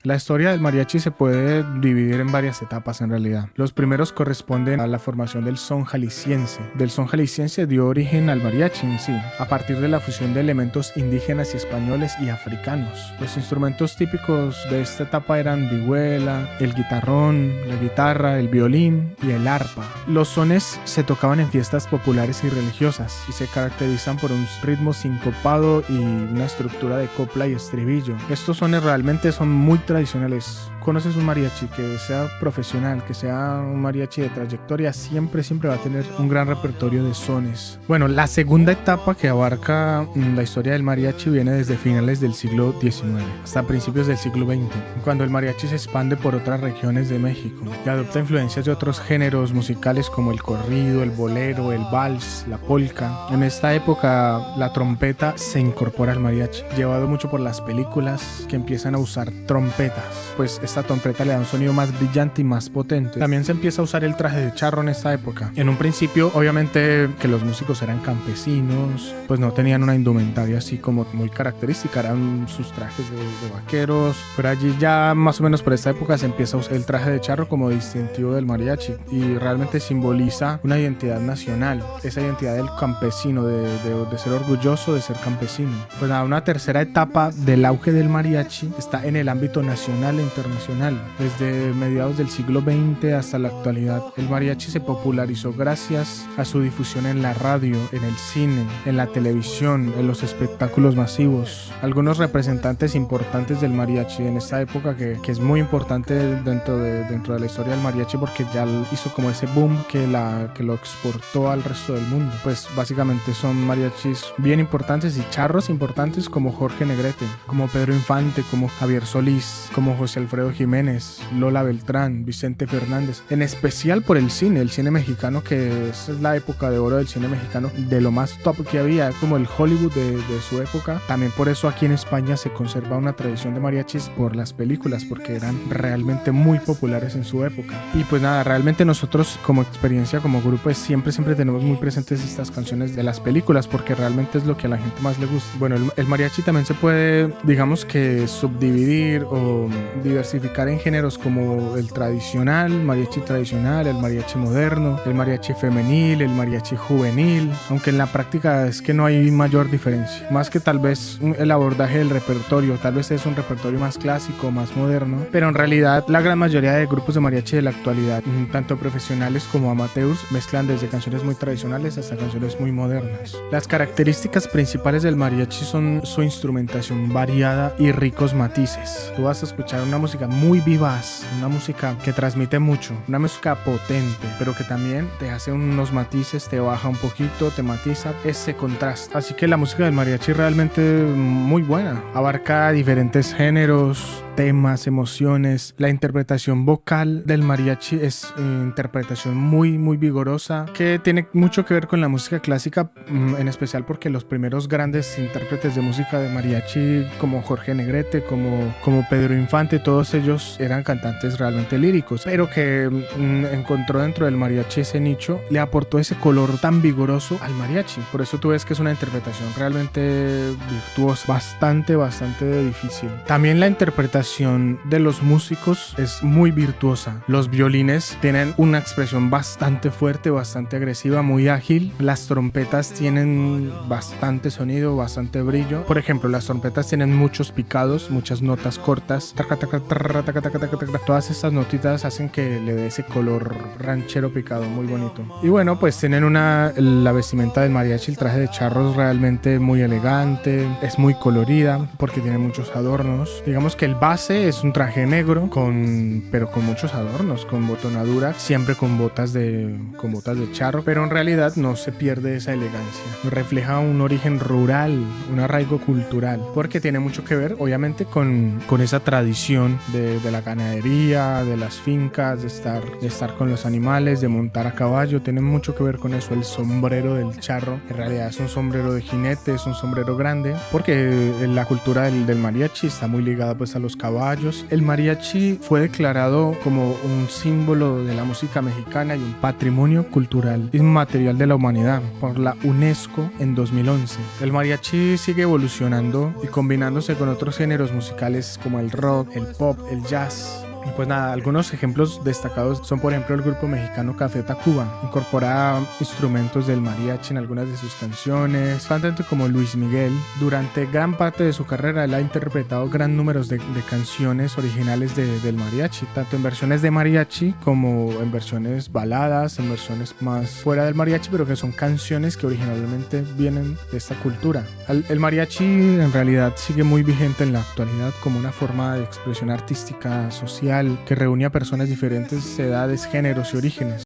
La historia del mariachi se puede dividir en varias etapas en realidad. Los primeros corresponden a la formación del son jalisciense. Del son jalisciense dio origen al mariachi en sí, a partir de la fusión de elementos indígenas y españoles y africanos. Los instrumentos típicos de esta etapa eran vihuela, el guitarrón, la guitarra, el violín y el arpa. Los sones se tocaban en fiestas populares y religiosas y se caracterizan por un ritmo sincopado y una estructura de copla y estribillo. Estos sones realmente son muy tradicionales. Conoces un mariachi que sea profesional, que sea un mariachi de trayectoria, siempre va a tener un gran repertorio de sones. Bueno, la segunda etapa que abarca la historia del mariachi viene desde finales del siglo XIX hasta principios del siglo XX, cuando el mariachi se expande por otras regiones de México y adopta influencias de otros géneros musicales como el corrido, el bolero, el vals, la polka. En esta época la trompeta se incorpora al mariachi, llevado mucho por las películas que empiezan a usar trompetas, pues esta trompeta le da un sonido más brillante y más potente. También se empieza a usar el traje de charro en esta época. En un principio, obviamente, que los músicos eran campesinos, pues no tenían una indumentaria así como muy característica, eran sus trajes de vaqueros, pero allí ya más o menos por esta época se empieza a usar el traje de charro como distintivo del mariachi y realmente simboliza una identidad nacional, esa identidad del campesino, de ser orgulloso de ser campesino. Pues nada, una tercera etapa del auge del mariachi está en el ámbito nacional e internacional. Desde mediados del siglo XX hasta la actualidad, el mariachi se popularizó gracias a su difusión en la radio, en el cine, en la televisión, en los espectáculos masivos. Algunos representantes importantes del mariachi en esta época que es muy importante dentro de la historia del mariachi porque ya hizo como ese boom que lo exportó al resto del mundo. Pues básicamente son mariachis bien importantes y charros importantes como Jorge Negrete, como Pedro Infante, como Javier Solís, como José Alfredo Jiménez, Lola Beltrán, Vicente Fernández, en especial por el cine mexicano, que es la época de oro del cine mexicano, de lo más top que había, como el Hollywood de su época. También por eso aquí en España se conserva una tradición de mariachis por las películas, porque eran realmente muy populares en su época. Y pues nada, realmente nosotros como experiencia, como grupo, pues siempre tenemos muy presentes estas canciones de las películas, porque realmente es lo que a la gente más le gusta. Bueno, el mariachi también se puede, digamos que subdividir o diversificar en géneros como el tradicional, mariachi tradicional, el mariachi moderno, el mariachi femenil, el mariachi juvenil, aunque en la práctica es que no hay mayor diferencia, más que tal vez el abordaje del repertorio, tal vez es un repertorio más clásico, más moderno, pero en realidad la gran mayoría de grupos de mariachi de la actualidad, tanto profesionales como amateurs, mezclan desde canciones muy tradicionales hasta canciones muy modernas. Las características principales del mariachi son su instrumentación variada y ricos matices. Tú vas a escuchar una música muy vivaz, una música que transmite mucho, una música potente, pero que también te hace unos matices, te baja un poquito, te matiza ese contraste. Así que la música del mariachi realmente muy buena, abarca diferentes géneros, temas, emociones. La interpretación vocal del mariachi es interpretación muy vigorosa, que tiene mucho que ver con la música clásica, en especial porque los primeros grandes intérpretes de música de mariachi como Jorge Negrete, como Pedro Infante, todos ellos eran cantantes realmente líricos, pero que encontró dentro del mariachi ese nicho, le aportó ese color tan vigoroso al mariachi. Por eso tú ves que es una interpretación realmente virtuosa, bastante difícil. También la interpretación de los músicos es muy virtuosa. Los violines tienen una expresión bastante fuerte, bastante agresiva, muy ágil. Las trompetas tienen bastante sonido, bastante brillo. Por ejemplo, las trompetas tienen muchos picados, muchas notas cortas. Todas estas notitas hacen que le dé ese color ranchero picado muy bonito. Y bueno, pues tienen la vestimenta del mariachi, el traje de charros realmente muy elegante, es muy colorida porque tiene muchos adornos. Digamos que el base es un traje negro pero con muchos adornos, con botonadura, siempre con botas de charro, pero en realidad no se pierde esa elegancia. Refleja un origen rural, un arraigo cultural, porque tiene mucho que ver, obviamente, con esa tradición de la ganadería, de las fincas, de estar con los animales, de montar a caballo. Tiene mucho que ver con eso. El sombrero del charro en realidad es un sombrero de jinete, es un sombrero grande, porque la cultura del mariachi está muy ligada pues a los caballos. El mariachi fue declarado como un símbolo de la música mexicana y un patrimonio cultural inmaterial de la humanidad por la UNESCO en 2011. El mariachi sigue evolucionando y combinándose con otros géneros musicales como el rock, el pop, el jazz. Y pues nada, algunos ejemplos destacados son por ejemplo el grupo mexicano Café Tacuba. Incorpora instrumentos del mariachi en algunas de sus canciones. Cantantes como Luis Miguel, durante gran parte de su carrera él ha interpretado gran números de canciones originales del mariachi, tanto en versiones de mariachi como en versiones baladas, en versiones más fuera del mariachi, pero que son canciones que originalmente vienen de esta cultura. El mariachi en realidad sigue muy vigente en la actualidad como una forma de expresión artística social que reúne a personas de diferentes edades, géneros y orígenes.